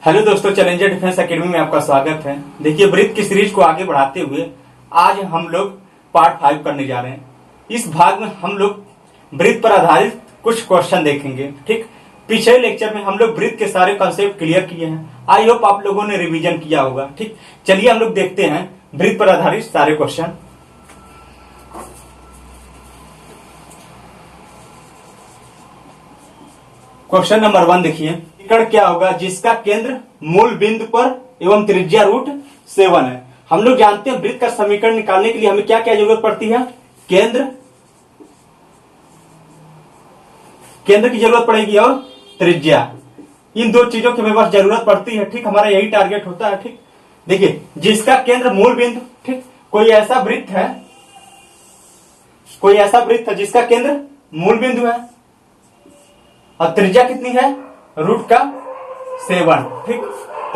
Hello दोस्तों, challenger defence academy में आपका स्वागत है। देखिए, वृत्त की सीरीज को आगे बढ़ाते हुए आज हम लोग पार्ट 5 करने जा रहे हैं। इस भाग में हम लोग वृत्त पर आधारित कुछ क्वेश्चन देखेंगे। ठीक, पिछले लेक्चर में हम लोग वृत्त के सारे कॉन्सेप्ट क्लियर किए हैं। आई होप आप लोगों ने रिवीजन किया होगा। ठीक, चलिए हम लोग देखते हैं वृत्त पर आधारित सारे क्वेश्चन। क्वेश्चन नंबर 1 देखिए, समीकरण क्या होगा जिसका केंद्र मूल बिंदु पर एवं त्रिज्या √7 है। हम लोग जानते हैं वृत्त का समीकरण निकालने के लिए हमें क्या क्या जरूरत पड़ती है? केंद्र की जरूरत पड़ेगी और त्रिज्या। इन दो चीजों की हमें बस जरूरत पड़ती है। ठीक, हमारा यही टारगेट होता है। ठीक, देखिए, जिसका केंद्र मूल बिंदु, ठीक, कोई ऐसा वृत्त है जिसका केंद्र मूल बिंदु है और त्रिज्या कितनी है? √7। ठीक,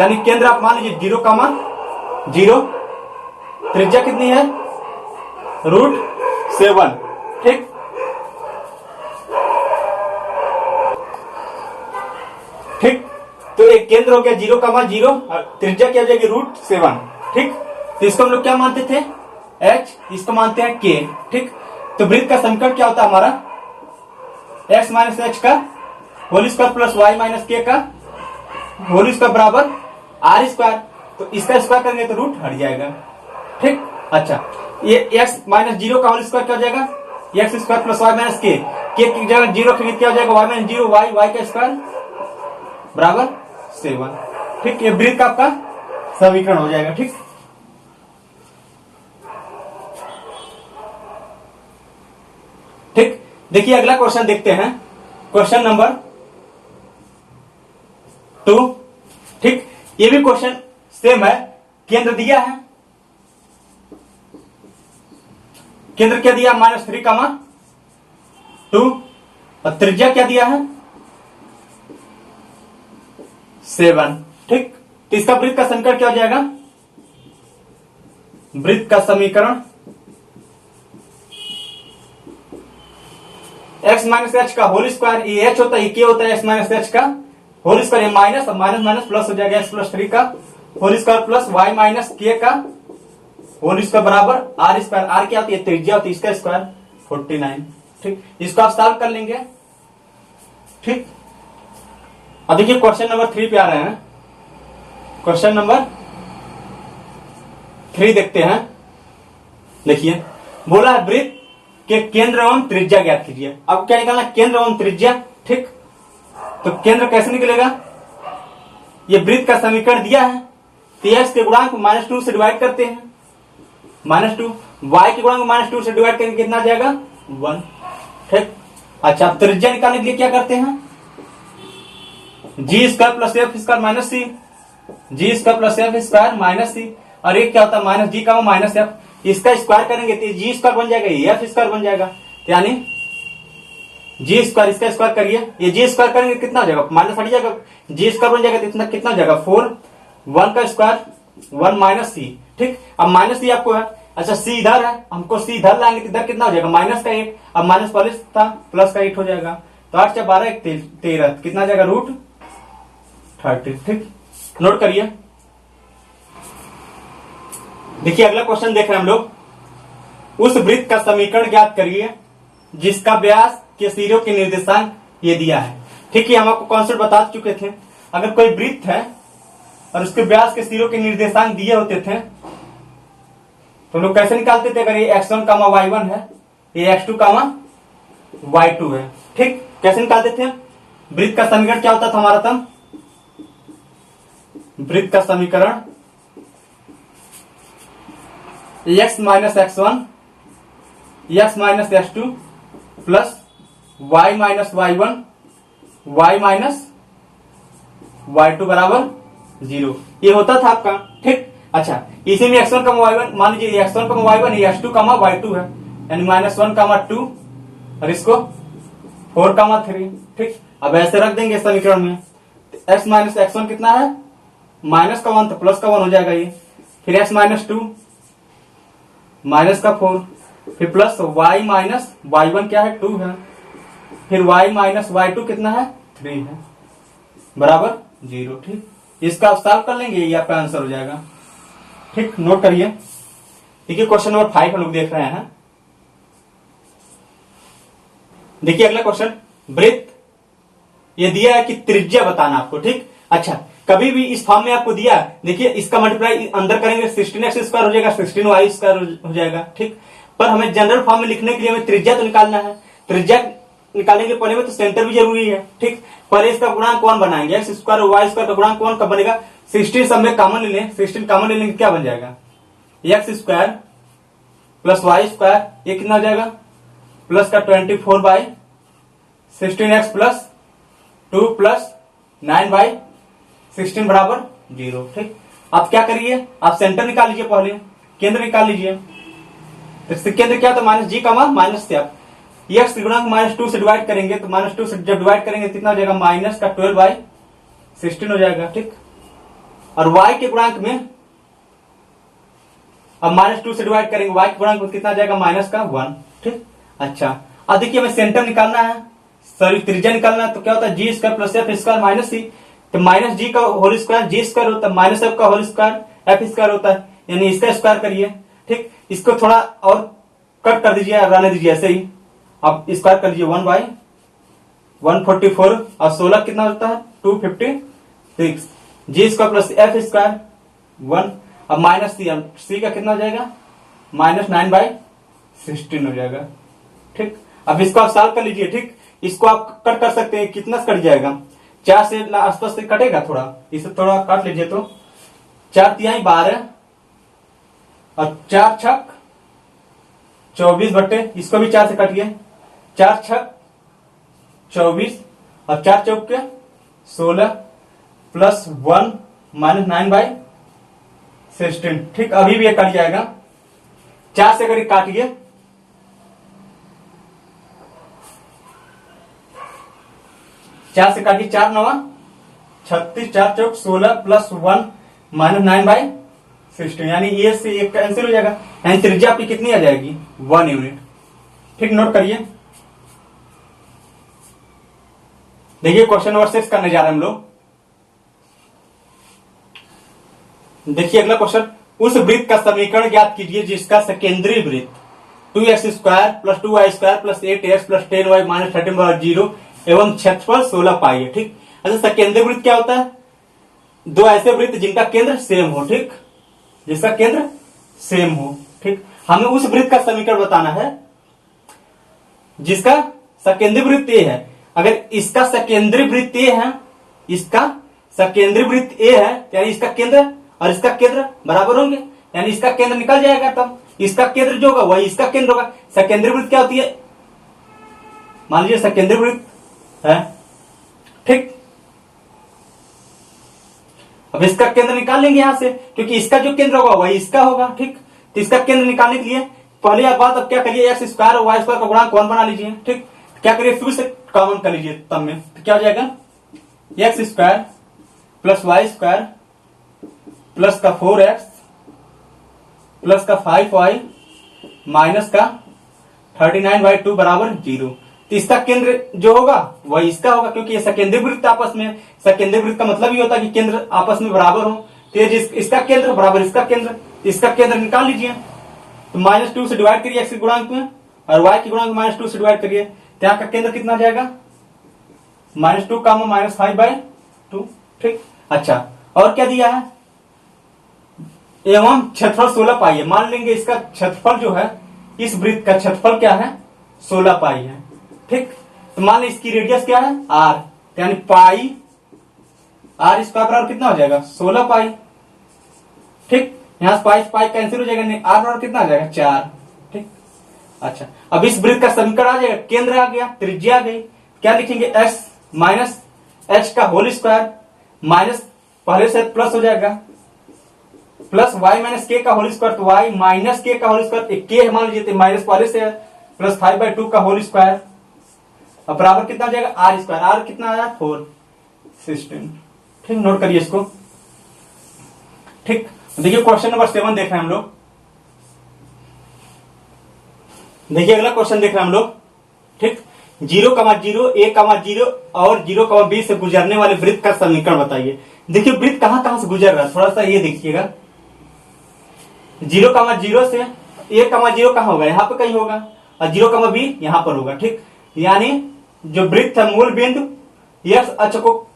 यानी केंद्र आप मान लीजिए 0,0, त्रिज्या कितनी है? √7। ठीक, तो एक केंद्र हो गया 0,0 और त्रिज्या क्या हो जाएगी? √7। ठीक, तो इसको हम लोग क्या मानते थे? h, इसको मानते हैं k। ठीक, तो वृत्त का समीकरण क्या होता है हमारा? x - h का whole square plus y - k का होल स्क्वायर बराबर r²। तो इसका स्क्वायर करेंगे तो रूट हट जाएगा। ठीक, अच्छा, ये x - 0 का होल स्क्वायर क्या हो जाएगा? x² प्लस y - k की जगह 0 रखेंगे क्या हो जाएगा? y - 0 y का स्क्वायर बराबर 7। ठीक, ये वृत्त का आपका समीकरण हो जाएगा। ठीक, ठीक, देखिए अगला क्वेश्चन देखते हैं। Question number 2। ठीक, ये भी क्वेश्चन सेम है। केंद्र दिया है, केंद्र क्या दिया? -3,2 और त्रिज्या क्या दिया है? 7। ठीक, तो इसका वृत्त का समीकरण क्या हो जाएगा? वृत्त का समीकरण x - h का होल स्क्वायर, ये h होता है, ये k होता है, x - h का होल स्क्वायर, ये माइनस और माइनस माइनस प्लस हो जाएगा, x + 3 का whole square plus y - k का होल स्क्वायर बराबर r²। r क्या होती है? त्रिज्या होती है, इसका स्क्वायर 49। ठीक, इसको आप सॉल्व कर लेंगे। ठीक, अब देखिए क्वेश्चन नंबर 3 पे आ रहे हैं। क्वेश्चन नंबर 3 देखते हैं। देखिए, बोला है वृत्त के केंद्र एवं त्रिज्या ज्ञात कीजिए। अब क्या निकालना? केंद्र एवं त्रिज्या। ठीक, तो केंद्र कैसे निकलेगा? ये वृत्त का समीकरण दिया है, तो x के गुणांक -2 से डिवाइड करते हैं, -2, y के गुणांक -2 से डिवाइड करेंगे, कितना जाएगा? 1। ठीक, अच्छा, त्रिज्या निकालने के लिए क्या करते हैं? g² + f² - c, g² + f² - c, और एक क्या होता है? -g, -f। इसका स्क्वायर करेंगे तो g² बन जाएगा, ये f² बन जाएगा। यानी g², इसका स्क्वायर करिए, ये g² करेंगे कितना हो जाएगा? माइनस हट जाएगा, g² बन जाएगा तो इतना कितना हो जाएगा? 4। 1 का स्क्वायर 1 - c। ठीक, अब -c आपको है। अच्छा, c इधर है, हमको c इधर लाएंगे तो इधर कितना हो जाएगा? -1। अब माइनस पहले था, प्लस का 8 हो जाएगा, तो 8 × 12 = 13, कितना जाएगा? √30। ठीक, नोट करिए। देखिए अगला क्वेश्चन देख रहे हैं हम लोग। उस वृत्त का समीकरण ज्ञात करिए जिसका व्यास के सिरों के निर्देशांक ये दिया है। ठीक है, हम आपको कॉन्सेप्ट बता चुके थे। अगर कोई वृत्त है और उसके व्यास के सिरों के निर्देशांक दिए होते थे तो लोग कैसे निकालते थे? अगर ये x1, y1 है, ये x2, y2 है। ठीक, कैसे निकालते थे? वृत्त का समीकरण क्या होता था हमारा तब? वृत्त का समीकरण x - x1 x - x2 plus y - y1 y - y2 बराबर 0, ये होता था आपका। ठीक, अच्छा, इसी में x1, y1 मान लीजिए, x1, y1, ये x2, y2 है, यानी -1, 2 और इसको 4, 3। ठीक, अब ऐसे रख देंगे समीकरण में। x - x1 कितना है? -1 तो प्लस का 1 हो जाएगा ये, फिर x - 2 -4, फिर प्लस y - y1 क्या है? 2 है, फिर y - y2 कितना है? 3 है, बराबर 0। ठीक, इसका आप सॉल्व कर लेंगे, ये आपका आंसर हो जाएगा। ठीक, नोट करिए। देखिए क्वेश्चन नंबर 5 हम लोग देख रहे हैं। देखिए अगला क्वेश्चन, वृत्त ये दिया है कि त्रिज्या बताना आपको। ठीक, अच्छा कभी भी इस फॉर्म में आपको दिया, देखिए इसका मल्टीप्लाई अंदर करेंगे 16x² हो जाएगा, 16y² हो जाएगा। ठीक, पर हमें जनरल फॉर्म में लिखने के लिए हमें त्रिज्या तो निकालना है। त्रिज्या निकालने के पहले में तो सेंटर भी जरूरी है। ठीक, पहले इसका गुणांक कौन बनाएंगे, x² और y² का गुणांक कौन कब बनेगा, 16 सब में कॉमन ले लें, 16 कॉमन ले लेंगे क्या बन जाएगा, x² प्लस y², ये कितना हो जाएगा, प्लस का 24/16x प्लस 2 प्लस 9/16 बराबर 0। ठीक, आप क्या करिए, आप सेंटर निकाल लीजिए, पहले केंद्र निकाल लीजिए। तो केंद्र क्या तो माइनस जी कमा माइनस से आप x गुणांक -2 से डिवाइड करेंगे, तो -2 से जब डिवाइड करेंगे तो कितना हो जाएगा, माइनस का 12/16 हो जाएगा। ठीक, और y के गुणांक में अब -2 से डिवाइड करेंगे, y के गुणांक में कितना जाएगा, माइनस का 1। ठीक, अच्छा अब देखिए हमें सेंटर निकालना है, सॉरी त्रिज्या निकालना है, तो क्या होता है g² plus f² minus c, तो माइनस जी का होल स्क्वायर g² होता है, माइनस f का होल स्क्वायर f² होता है, यानी इसका स्क्वायर करिए। ठीक, इसको थोड़ा और कट कर दीजिए, रहने दीजिए ऐसे ही। अब स्क्वायर कर लीजिए 1/144 और 16 कितना होता है 256, g² प्लस f² 1, अब माइनस सी का कितना हो जाएगा, -9/16 हो जाएगा। ठीक, अब इसको आप सॉल्व कर लीजिए। ठीक, इसको आप कट कर सकते हैं, कितना कट जाएगा, 4 से आसपास से कटेगा, थोड़ा इसे थोड़ा काट लीजिए, तो 4 तिहाई 12 और 4 छक 24 बट्टे, इसको भी 4 से काटिए, 4 छक 24 और 4 चौके 16 प्लस 1 माइनस 9/16। ठीक, अभी भी ये कट जाएगा, 4 से अगर काटिए, 4 से काटिए, 4 9 36, 4 चौक 16 प्लस 1 माइनस 9/16, यानी ये से एक कैंसिल हो जाएगा, यानी त्रिज्या आपकी कितनी आ जाएगी, 1 यूनिट। ठीक, नोट करिए। देखिए क्वेश्चन नंबर 6 करने जा रहे हैं हम लोग। देखिए अगला क्वेश्चन, उस वृत्त का समीकरण ज्ञात कीजिए जिसका सकेंद्रीय वृत्त 2x² plus 2y² plus 8x plus 10y minus 13/0 एवं क्षेत्रफल 16 पाई है। ठीक, अच्छा सकेंद्रीय वृत्त क्या होता है, दो ऐसे वृत्त जिनका केंद्र सेम हो। ठीक, जिसका केंद्र सेम हो। ठीक, हमें उस वृत्त का समीकरण बताना है जिसका सकेंद्रीय वृत्त ए है। अगर इसका सकेंद्रीय वृत्त ए है, इसका सकेंद्रीय वृत्त ए है, यानी इसका केंद्र और इसका केंद्र बराबर होंगे, यानी इसका केंद्र निकल जाएगा, तब इसका केंद्र जो होगा वही इसका केंद्र होगा। सकेंद्रीय वृत्त क्या होती है, मान लीजिए सकेंद्रीय वृत्त है। ठीक, अब इसका केंद्र निकाल लेंगे यहां से, क्योंकि इसका जो केंद्र होगा वही इसका होगा। ठीक, तो इसका केंद्र निकालने के लिए पहले आप बात अब क्या करिए, x² और y² का गुणांक कौन बना लीजिए। ठीक, क्या करिए, फिर से कॉमन कर लीजिए, तब में तो क्या हो जाएगा, x² प्लस y² प्लस का 4x प्लस का 5y माइनस का 39/2 बराबर 0। तो इसका केंद्र जो होगा वही इसका होगा, क्योंकि ये सकेंद्रीय वृत्त आपस में, सकेंद्रीय वृत्त का मतलब ये होता है कि केंद्र आपस में बराबर हो। तो इसका केंद्र बराबर इसका केंद्र, इसका केंद्र निकाल लीजिए, तो -2 से डिवाइड करिए x के गुणांक में और y के गुणांक -2 से डिवाइड करिए, तो यहाँ का केंद्र कितना जाएगा, -2 का -5/2। ठीक, अच्छा और क्या दिया है, एवं क्षेत्रफल 16 पाई है। मान लेंगे इसका क्षेत्रफल जो है, इस वृत्त का क्षेत्रफल क्या है, 16 पाई है। ठीक, तो मान लें इसकी रेडियस क्या है, r, यानी पाई r स्क्वायर बराबर कितना हो जाएगा, 16 पाई। ठीक, यहां से पाई कैंसिल हो जाएगा, नहीं r बराबर कितना आ जाएगा, 4। ठीक, अच्छा अब इस वृत्त का समीकरण आ जाएगा, केंद्र आ गया, त्रिज्या आ गई, क्या लिखेंगे, x माइनस h का होल स्क्वायर माइनस पहले से प्लस हो जाएगा, प्लस y माइनस k का होल स्क्वायर, तो y माइनस k का होल स्क्वायर, k मान लीजिए माइनस पहले से है, प्लस 5/2 का होल स्क्वायर, अब बराबर कितना आ जाएगा, r स्क्वायर, r कितना आया 416। ठीक, नोट करिए इसको। ठीक, देखिए क्वेश्चन नंबर 7 देख रहे हैं हम लोग। देखिए अगला क्वेश्चन देख रहे हैं हम लोग। ठीक, 0,0 a,0 और 0,b से गुजरने वाले वृत्त का समीकरण बताइए देखिए वृत्त कहां कहां से गुजर रहा है, थोड़ा सा ये देखिएगा। 0,0 से A,0 कहां होगा, यहाँ पे कहीं होगा, और 0,B यहां पर होगा। ठीक, यानी जो वृत्त है मूल बिंदु x अक्ष को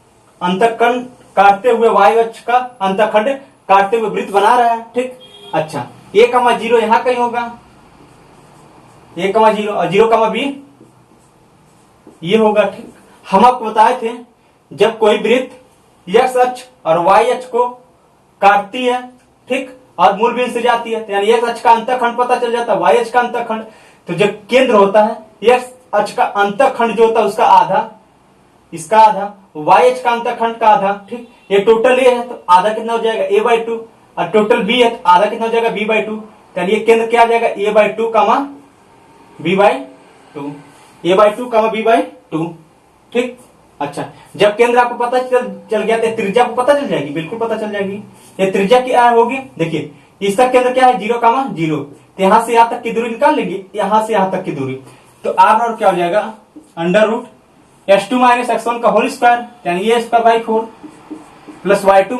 अंतखंड काटते हुए y अक्ष का अंतखंड काटते हुए वृत्त बना रहा है। ठीक, अच्छा A,0 यहां कहीं होगा, A,0 और 0,B ये होगा। ठीक, हम आपको बताए थे जब कोई वृत्त x अक्ष और y अक्ष को काटती है, ठीक, और मूल बिंदु से जाती है, तो यानी x अक्ष का अंतखंड पता चल जाता है, y अक्ष का अंतखंड। तो जो केंद्र होता है x अक्ष का अंतखंड जो होता है उसका आधा, इसका आधा, y अक्ष का अंतखंड का आधा। ठीक, ये टोटल a है तो आधा कितना हो जाएगा a/2, और टोटल b है तो आधा कितना हो जाएगा b/2। यानी ये केंद्र क्या आ जाएगा a/2 b/2, a/2 b/2। ठीक, अच्छा जब केंद्र आपको पता चल गया तो त्रिज्या को पता चल जाएगी, बिल्कुल पता चल जाएगी। ये त्रिज्या क्या होगी, देखिए इसका केंद्र क्या है 0,0, तो यहां से यहां तक की दूरी निकाल लेंगे, यहां से यहां तक की दूरी, तो r0 क्या हो जाएगा √(x2 - x1) का होल स्क्वायर, यानी a²/4 प्लस y2 -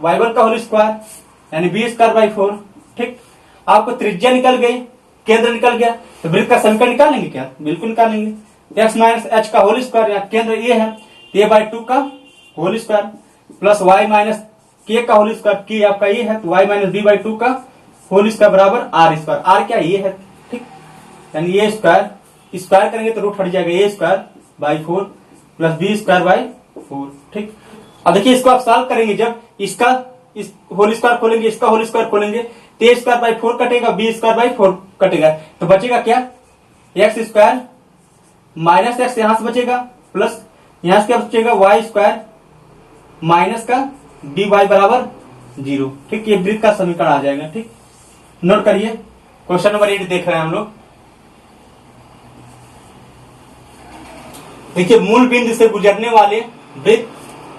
y1 का होल स्क्वायर, यानी b²/4। ठीक, आपको त्रिज्या निकल गई, केंद्र निकल गया, तो वृत्त का समीकरण निकालेंगे क्या, बिल्कुल निकालेंगे। x - h का होल स्क्वायर, या केंद्र ये है a/2 का whole square plus y - k का होल स्क्वायर, की आपका ये है तो y - b/2 का होल स्क्वायर बराबर r²। r क्या ये है, ठीक, यानी ये स्क्वायर करेंगे तो रूट हट जाएगा, a²/4 प्लस b²/4। ठीक, अब देखिए इसको आप सॉल्व करेंगे, जब इसका इस होल स्क्वायर खोलेंगे, इसका होल स्क्वायर खोलेंगे तो a²/4 कटेगा, b²/4 कटेगा, तो बचेगा क्या x² माइनस x यहां से बचेगा, प्लस यहां से क्या बचेगा y² माइनस का dy बराबर 0। ठीक, ये वृत्त का समीकरण आ जाएगा। ठीक, नोट करिए, क्वेश्चन नंबर 8 देख रहे हैं हम लोग। देखिए मूल बिंदु से गुजरने वाले वृत्त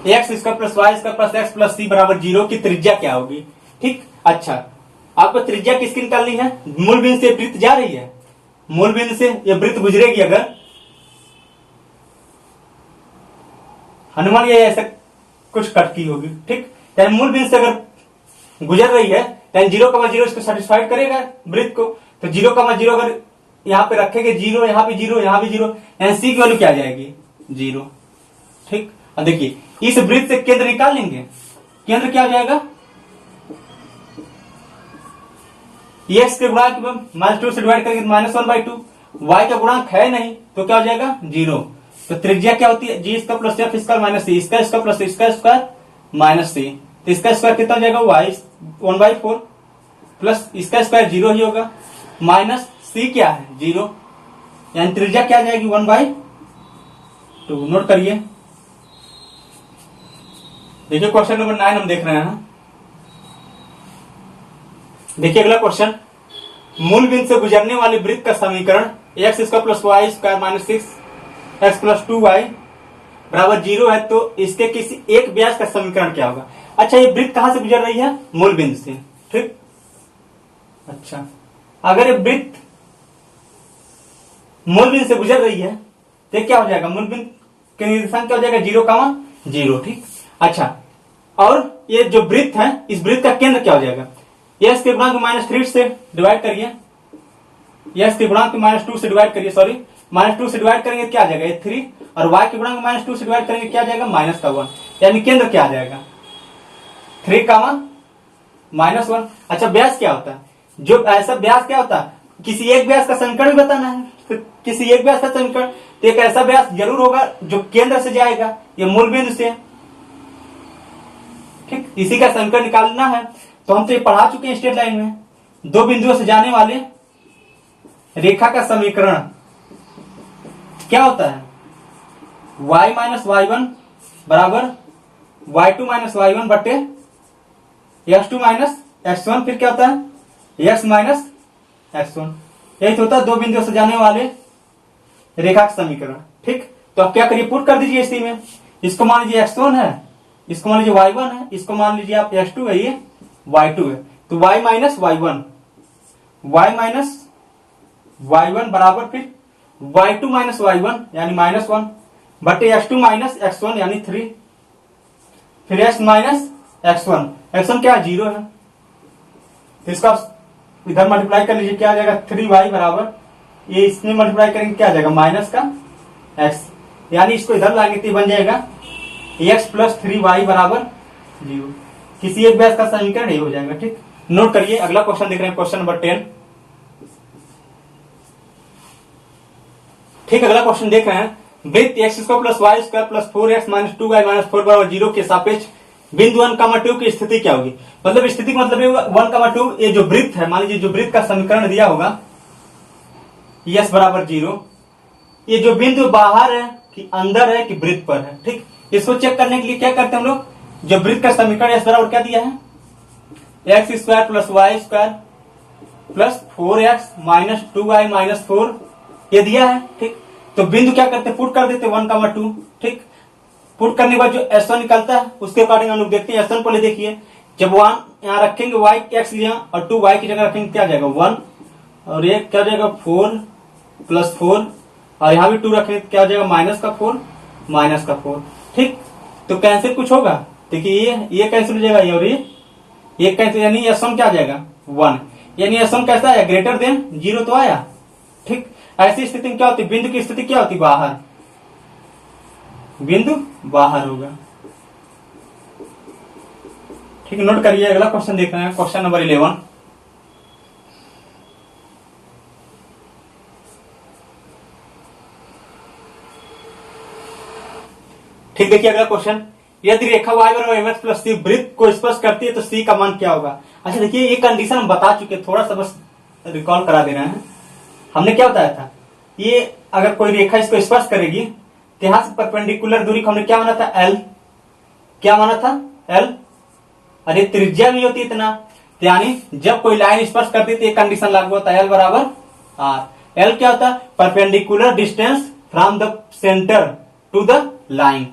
x² plus y² plus x plus c बराबर 0 की त्रिज्या क्या होगी। ठीक, अच्छा आपको त्रिज्या किसकी निकालनी है, मूल बिंदु से वृत्त जा रही है, मूल बिंदु से ये वृत्त गुजरेगी, अगर हनुमान ये ऐसा कुछ कट की होगी। ठीक, यानी मूल बिंदु से अगर गुजर रही है यानी 0,0 इसको सेटिस्फाइड करेगा वृत्त को, तो 0,0 अगर यहाँ पे रखेंगे 0, यहाँ भी 0, यहाँ भी 0, यानी c की वैल्यू क्या आ जाएगी 0। ठीक, अब देखिए इस वृत्त से केंद्र निकाल लेंगे, केंद्र क्या हो जाएगा x के गुणांक -2 से डिवाइड करेंगे -1/2, y का गुणांक है नहीं तो क्या हो जाएगा 0। तो त्रिज्या क्या होती है g² plus f² minus c, इसका स्क्वायर प्लस इसका स्क्वायर माइनस c, तो इसका स्क्वायर कितना हो जाएगा y 1/4 प्लस इसका स्क्वायर 0 ही होगा, माइनस c क्या है 0, यानी त्रिज्या क्या आ जाएगी 1/2। नोट करिए, देखिए क्वेश्चन नंबर 9 हम देख रहे हैं। देखिए अगला क्वेश्चन, मूल बिंदु से गुजरने वाले वृत्त का समीकरण x² plus y² minus 6x plus 2y बराबर 0 है, तो इसके किसी एक व्यास का समीकरण क्या होगा। अच्छा ये वृत्त कहां से गुजर रही है, मूल बिंदु से। ठीक, अच्छा अगर ये वृत्त मूल बिंदु से गुजर रही है तो क्या हो जाएगा, मूल बिंदु के निर्देशांक क्या हो जाएगा 0,0। ठीक, अच्छा और ये जो वृत्त है इस वृत्त का केंद्र क्या हो जाएगा, s के गुणांक -3 से डिवाइड करिए, s के गुणांक -2 से डिवाइड करिए, सॉरी -2 से डिवाइड करेंगे क्या आ जाएगा 3, और y के गुणांक -2 से डिवाइड करेंगे क्या आ जाएगा -1, यानी केंद्र क्या आ जाएगा 3,-1। अच्छा व्यास क्या होता है, जो ऐसा व्यास क्या होता है, किसी एक व्यास का समीकरण भी बताना है, तो किसी एक व्यास का समीकरण, तो एक ऐसा व्यास जरूर होगा जो केंद्र से जाएगा, ये मूल बिंदु से। ठीक, इसी का समीकरण निकालना है, तो हम तो ये पढ़ा चुके हैं स्ट्रेट लाइन में, दो बिंदुओं से जाने वाले रेखा का समीकरण क्या होता है y - y1 बराबर y2 - y1 बटे x2 - x1, फिर क्या होता है x - x1, यही तो होता है दो बिंदुओं से जाने वाले रेखा का समीकरण। ठीक, तो आप क्या करिए पुट कर दीजिए इसी में, इसको मान लीजिए x1 है, इसको मान लीजिए y1 है, इसको मान लीजिए आप x2 है, ये y2 है, तो y - y1 बराबर फिर y2 - y1 यानी -1 बटे x2 - x1 यानी 3। फिर x माइनस x1, x1 क्या है 0 है, तो इसका इधर मल्टीप्लाई कर लीजिए, क्या आ जाएगा 3y बराबर, ये इसमें मल्टीप्लाई करेंगे क्या आ जाएगा माइनस का x, यानी इसको इधर लाएंगे तो बन जाएगा x प्लस 3y बराबर 0। किसी एक बेस का समीकरण ये हो जाएगा। ठीक, नोट करिए। अगला क्वेश्चन देख रहे हैं, क्वेश्चन नंबर 10। ठीक, अगला क्वेश्चन देख रहे हैं, वृत्त x square plus y square plus 4x minus 2y minus 4 बराबर 0 के सापेक्ष बिंदु 1, 2 की स्थिति क्या होगी। मतलब स्थिति का मतलब 1, 2, ये जो वृत्त है, मान लीजिए जो वृत्त का समीकरण दिया होगा s बराबर 0, ये जो बिंदु बाहर है कि अंदर है कि वृत्त पर है। ठीक, इसको चेक करने के लिए क्या करते हैं हम लोग, जो वृत्त का समीकरण s बराबर क्या दिया है, x square plus y square plus 4x minus 2y minus 4 ये दिया है। ठीक, तो बिंदु क्या करते हैं, पुट कर देते 1, 2। ठीक, पुट करने के बाद जो S1 निकलता है उसके अकॉर्डिंग हम लोग देखते हैं। S1 पहले देखिए, जब 1 यहाँ रखेंगे y x लिया और 2y की जगह रखेंगे क्या आ जाएगा 1, और ये क्या जाएगा 4 प्लस 4, और यहाँ भी 2 रखेंगे क्या आ जाएगा माइनस का 4 माइनस का 4। ठीक, तो कैंसिल कुछ होगा, देखिए ये कैंसिल हो जाएगा, और ये कैंसिल, यानी S1 क्या आ जाएगा 1, यानी S1 कैसा आया ग्रेटर देन 0 तो आया। ठीक, ऐसी स्थिति में क्या होती है, बिंदु की स्थिति क्या होती है बाहर, बिंदु बाहर होगा। ठीक, नोट करिए। अगला क्वेश्चन देख रहे हैं, क्वेश्चन नंबर 11। ठीक, देखिए अगला क्वेश्चन, यदि रेखा y बराबर mx प्लस c वृत्त को स्पर्श करती है तो c का मान क्या होगा। अच्छा देखिए, ये कंडीशन हम बता चुके, थोड़ा सा बस रिकॉल करा दे रहे हैं। हमने क्या बताया था, ये अगर कोई रेखा इसको स्पर्श करेगी तो यहां से परपेंडिकुलर दूरी को हमने क्या माना था l, क्या माना था l, अरे त्रिज्या भी होती इतना, यानी जब कोई लाइन स्पर्श करती है तो एक कंडीशन लागू होता है l बराबर r। l क्या होता है, perpendicular distance from the centre to the line,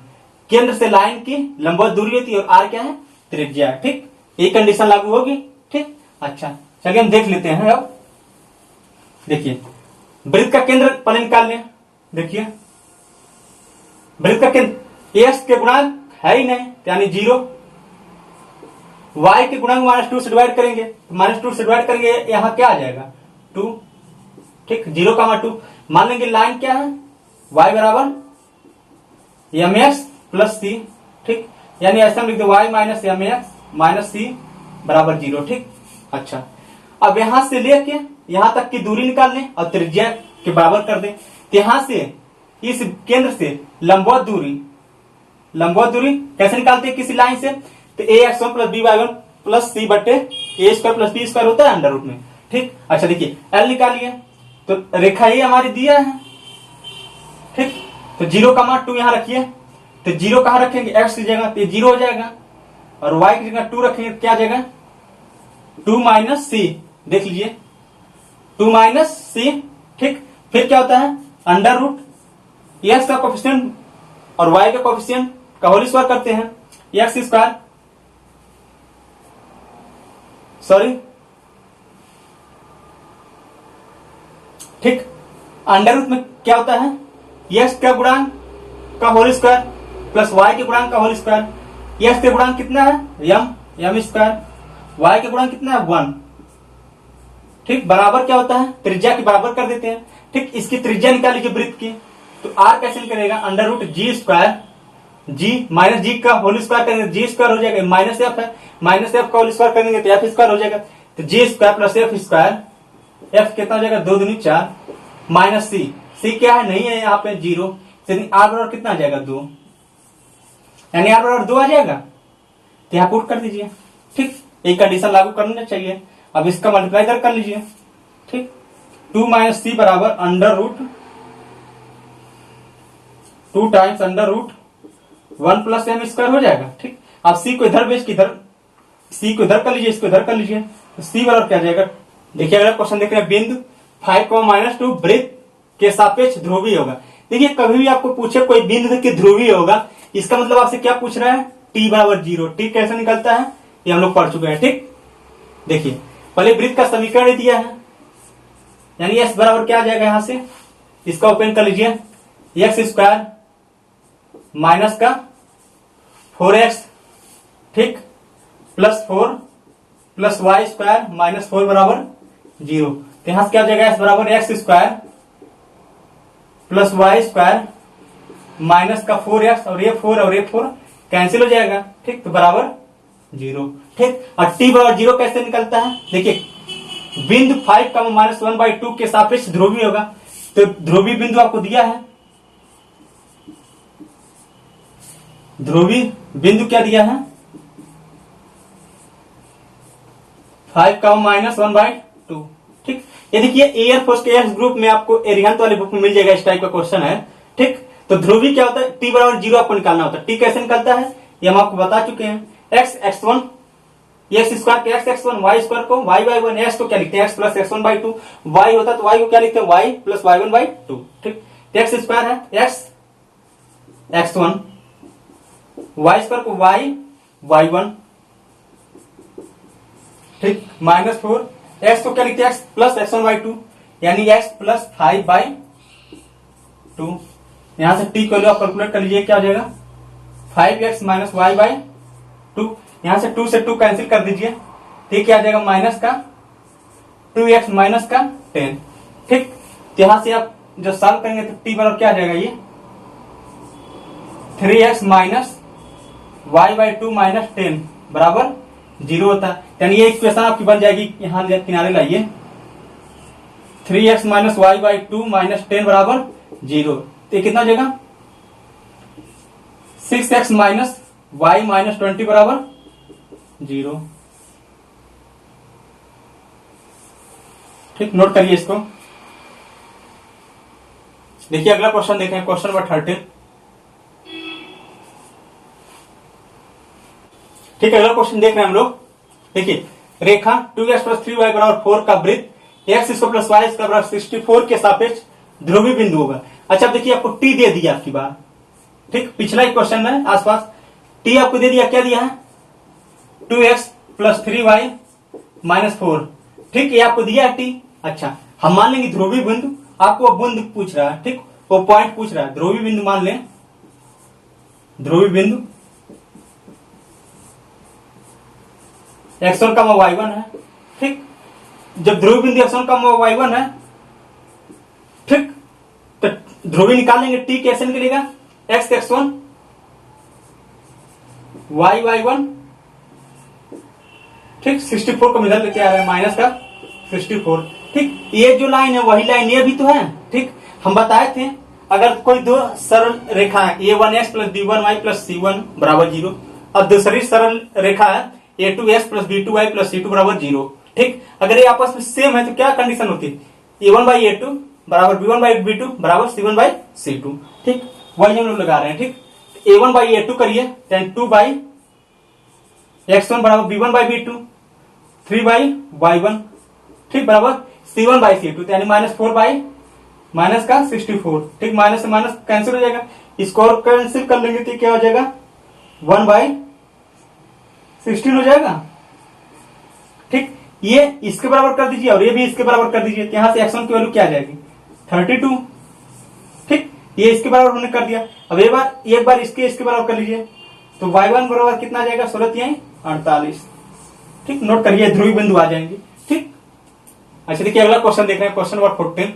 केंद्र से लाइन की लंबवत दूरी होती है, और r क्या है त्रिज्या। ठीक, ये कंडीशन लागू होगी। ठीक, अच्छा चलिए हम देख लेते हैं। अब देखिए, वृत्त का केंद्र पहले निकाल लें। देखिए वृत्त का केंद्र x के गुणांक है ही नहीं, यानी 0, y के गुणांक -2 से डिवाइड करेंगे, -2 से डिवाइड करेंगे यहां क्या आ जाएगा 2। ठीक, 0, 2 मान लेंगे, लाइन क्या है y बराबर mx प्लस c। ठीक, यानी ऐसा लिख दो y minus mx minus c बराबर 0। ठीक, अच्छा अब यहां से लेके यहां तक की दूरी निकाल लें और त्रिज्या के बराबर कर दें, तो यहां से इस केंद्र से लंबवत दूरी कैसे निकालते हैं किसी लाइन से, तो ax1 plus by1 plus c बटे a square plus b square होता है अंडर रूट में। ठीक, अच्छा देखिए l निकालिए, तो रेखा ये हमारी दिया है। ठीक, तो 0, 2 यहां रखिए, तो 0 कहां रखेंगे x की जगह, तो 0 हो जाएगा, और y की जगह 2 रखेंगे क्या आ जाएगा 2 माइनस c। देख लीजिए 2 माइनस c। ठीक, फिर क्या होता है अंडर रूट x का कोफिशिएंट और y का कोफिशिएंट का होल स्क्वायर करते हैं, x स्क्वायर सॉरी। ठीक, अंडर रूट में क्या होता है x का गुणांक का होल स्क्वायर प्लस y के गुणांक का होल स्क्वायर। x के गुणांक कितना है m स्क्वायर, y के गुणांक कितना है 1। ठीक, बराबर क्या होता है त्रिज्या के बराबर कर देते हैं। ठीक, इसकी त्रिज्या निकाल लीजिए वृत्त की, तो r कैसे निकलेगा under root g square, g minus g का होल स्क्वायर करेंगे g स्क्वायर हो जाएगा, माइनस f है, माइनस f का होल स्क्वायर करेंगे तो f स्क्वायर हो जाएगा, तो g square plus f square, f कितना हो जाएगा 2 दूनी 4 माइनस c क्या है नहीं है यहाँ पे 0, यानी r बराबर कितना आ जाएगा 2, यानी r बराबर 2 आ जाएगा, तो यहाँ पुट कर दीजिए। ठीक, एक कंडीशन लागू करना चाहिए। अब इसका मल्टीप्लाई इधर कर लीजिए। ठीक, 2 माइनस c बराबर under root 2 times under root 1 plus m square हो जाएगा। ठीक, अब c को इधर भेज के इधर, c को इधर कर लीजिए, इसको इधर कर लीजिए, तो c बराबर क्या जाएगा। देखिए अगला क्वेश्चन देख रहे हैं, बिंदु 5, -2 वृत्त के सापेक्ष ध्रुवीय होगा। देखिए कभी भी आपको पूछे कोई बिंदु के ध्रुवीय होगा, इसका मतलब आपसे क्या पूछ रहा है t बराबर 0। ठीक, कैसे निकलता है ये हम लोग पढ़ चुके हैं। ठीक, देखिए पहले वृत्त का समीकरण दिया है, यानी s बराबर क्या आ जाएगा, यहां से इसका ओपन कर लीजिए, x स्क्वायर माइनस का 4x ठीक, +4 प्लस वाई स्क्वायर माइनस 4 बराबर 0। तो यहां से क्या हो जाएगा, x बराबर x square plus y square minus का 4x और ये 4 और ये 4 कैंसिल हो जाएगा। ठीक, तो बराबर 0। ठीक, और t बराबर 0 कैसे निकलता है, देखिए बिंदु 5 का -1/2 के सापेक्ष ध्रुवीय होगा। तो ध्रुवीय बिंदु आपको दिया है, ध्रुवीय बिंदु क्या दिया है, 5 का -1/2। ठीक, ये देखिए एयरफोर्स के एक्स ग्रुप में आपको एरिहंत वाले बुक में मिल जाएगा, इस टाइप का क्वेश्चन है। ठीक, तो ध्रुवीय क्या होता है, t बराबर 0 आपको निकालना होता है। t कैसे निकलता है ये हम आपको बता चुके हैं, x x1 एक्स स्क्वायर के x x1 y स्क्वायर को y y1 x को क्या लिखते हैं x प्लस x1/2, y होता है तो y को क्या लिखते हैं y प्लस y1/2। ठीक, एक्स स्क्वायर है x x1 y स्क्वायर को y y1। ठीक, -4 x को क्या लिखते हैं x प्लस x1/2 यानी x प्लस 5/2। यहां से t को लो आप कैलकुलेट कर लीजिए, क्या हो जाएगा 5x माइनस y/2। यहां से 2 से 2 कैंसिल कर दीजिए, ठीक, क्या आ जाएगा माइनस का 2x माइनस का 10। ठीक, यहां से आप जब सॉल्व करेंगे तो t बराबर क्या आ जाएगा, ये 3x माइनस y/2 माइनस 10 बराबर 0 होता है। यानी ये इक्वेशन आपकी बन जाएगी, यहां किनारे लाइए, 3x माइनस y/2 माइनस 10 बराबर 0। तो ये कितना हो जाएगा 6x माइनस y माइनस 20 बराबर 0। ठीक, नोट करिए इसको। देखिए अगला क्वेश्चन देखें, क्वेश्चन नंबर 13। ठीक है, अगला क्वेश्चन देख रहे हैं हम लोग। देखिए रेखा 2x प्लस 3y बराबर 4 का वृत्त x square plus y square बराबर 64 के सापेक्ष ध्रुवीय बिंदु होगा। अच्छा, अब देखिए आपको t दे दिया आपकी बार। ठीक, पिछला एक क्वेश्चन है आसपास, t आपको दे दिया, क्या दिया है 2x प्लस 3y माइनस 4। ठीक, ये आपको दिया है t। अच्छा, हम मान लेंगे ध्रुवीय बिंदु, आपको वो बिंदु पूछ रहा है, ठीक, वो पॉइंट पूछ रहा है, ध्रुवीय बिंदु मान लें, ध्रुवीय बिंदु x1 का y1 है। ठीक, जब ध्रुवीय बिंदु x1 का y1 है, ठीक, तो ध्रुवीय निकालेंगे, t कैसे निकलेगा x x1 y y1। ठीक, 64 को मिला लेके आ रहा है माइनस का 64। ठीक, ये जो लाइन है वही लाइन ये भी तो है। ठीक, हम बताए थे अगर कोई दो सरल रेखा है a1x plus b1y plus c1 बराबर 0 और दूसरी सरल रेखा है a2x plus b2y plus c2 बराबर 0। ठीक, अगर ये आपस में सेम है तो क्या कंडीशन होती है, a1/a2 बराबर b1/b2 बराबर c1/c2। ठीक, वही हम लोग लगा रहे हैं। ठीक, a1/a2 करिए, 2x1 बराबर b1/b2 3/y1। ठीक, बराबर c1/c2 यानी -4 माइनस का 64। ठीक, माइनस से माइनस कैंसिल हो जाएगा, इसको और कैंसिल कर लेंगे तो क्या हो जाएगा 1/16 हो जाएगा। ठीक, ये इसके बराबर कर दीजिए और ये भी इसके बराबर कर दीजिए, यहां से x1 की वैल्यू क्या आ जाएगी 32। ठीक, ये इसके बराबर हमने कर दिया। अब एक बार इसके बराबर कर लीजिए, तो y1 बराबर कितना आ जाएगा 16×48। ठीक, नोट करिए, ध्रुवीय बिंदु आ जाएंगे। ठीक, अच्छा देखिए अगला क्वेश्चन देख रहे हैं, क्वेश्चन नंबर 14।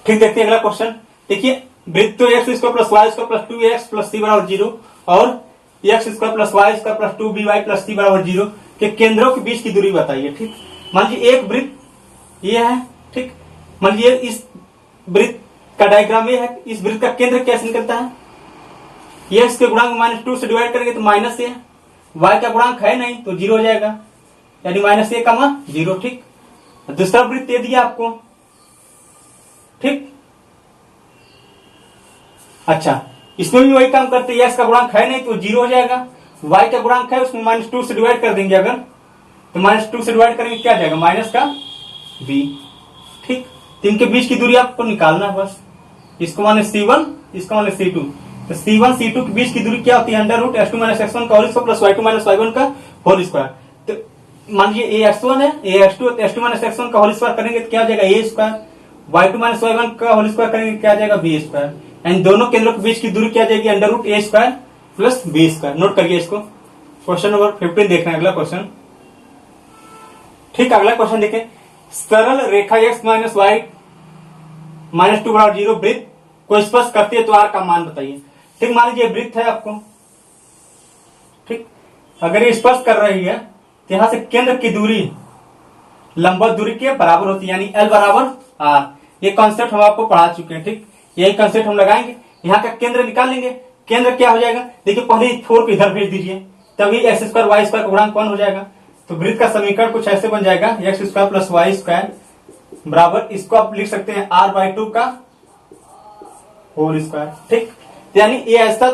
ठीक, देखते हैं अगला क्वेश्चन। देखिए वृत्त तो x square plus y square plus 2x plus c बराबर 0 और x square plus y square plus 2by plus c बराबर 0 के केंद्रों के बीच की दूरी बताइए। ठीक, मान लीजिए एक वृत्त ये है। ठीक, मान लीजिए इस वृत्त का डायग्राम ये है, इस वृत्त का केंद्र कैसे निकलता है, x के गुणांक -2 से डिवाइड करेंगे तो माइनस a, y का गुणांक है नहीं तो 0 हो जाएगा, यानी -a, 0। ठीक, दूसरा वृत्त दे दिया आपको। ठीक, अच्छा इसमें भी वही काम करते हैं, x का गुणांक है नहीं तो 0 हो जाएगा, y का गुणांक है उसमें -2 से डिवाइड कर देंगे, अगर तो -2 से डिवाइड करेंगे क्या आ जाएगा माइनस का b। ठीक, तो इनके बीच की दूरी आपको निकालना है बस, इसको माने c1 इसको माने c2। तो c1 c2 के बीच की दूरी क्या होती है √(x2 - x1) का whole square plus y2 - y1 का होल स्क्वायर। तो मान लीजिए a x1 है, x2 - x1 का होल स्क्वायर करेंगे तो क्या हो जाएगा a स्क्वायर, y2 - y1 का होल स्क्वायर करेंगे क्या आ जाएगा b स्क्वायर। एंड दोनों केंद्रों के बीच की दूरी क्या जाएगी, under root A square plus B square. Note करिए इसको। क्वेश्चन नंबर 15 देखना है, अगला क्वेश्चन। ठीक, अगला क्वेश्चन देखें। सरल रेखा x माइनस वाई माइनस 2 बराबर 0 वृत्त को स्पर्श करती है तो r का मान बताइए। ठीक, मान लीजिए वृत्त है आपको, ठीक, अगर ये स्पर्श कर रही है तो यहां से केंद्र की दूरी लंबवत दूरी के बराबर होती है, यानी L बराबर R। ये कॉन्सेप्ट हम आपको पढ़ा चुके हैं। ठीक, यही कॉन्सेप्ट हम लगाएंगे, यहाँ का केंद्र निकाल लेंगे। केंद्र क्या हो जाएगा, देखिए पहले 4 को इधर भेज दीजिए, तभी एक्स स्क्वायर वाई स्क्वायर का गुणांक 1 हो जाएगा। तो वृत्त का समीकरण कुछ ऐसे बन जाएगा, x square plus y square बराबर, इसको आप लिख सकते हैं r/2 का होल स्क्वायर। ठीक, यानी ये ऐसा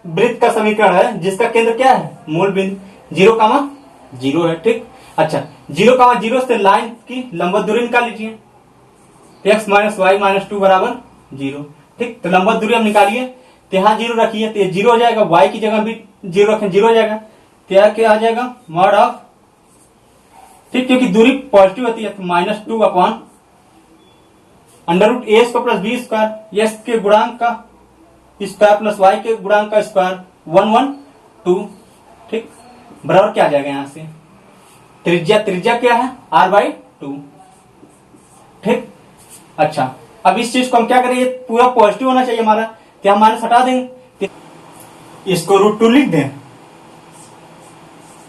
वृत्त का समीकरण है जिसका केंद्र क्या है, मूल बिंदु 0,0 है। ठीक, अच्छा 0,0 से लाइन की लंबवत दूरी निकाल लीजिए, x माइनस वाई माइनस 2 बराबर 0। ठीक, तो लंबवत दूरी हम निकालिए, तो यहाँ 0 रखिए तो ये 0 हो जाएगा, y की जगह भी 0 रखें 0 हो जाएगा, तो यहाँ क्या आ जाएगा मॉड ऑफ, ठीक, क्योंकि दूरी पॉजिटिव होती है तो -2 upon under root A square plus B square, S के गुणांक का स्क्वायर प्लस वाई के गुणांक का स्क्वायर 112। ठीक, बराबर क्या आ जाएगा, यहां से त्रिज्या क्या है r/2। ठीक, अच्छा अब इस चीज को हम क्या करेंगे, पूरा पॉजिटिव होना चाहिए हमारा, तो हम माइनस हटा देंगे, इसको √2 लिख दें।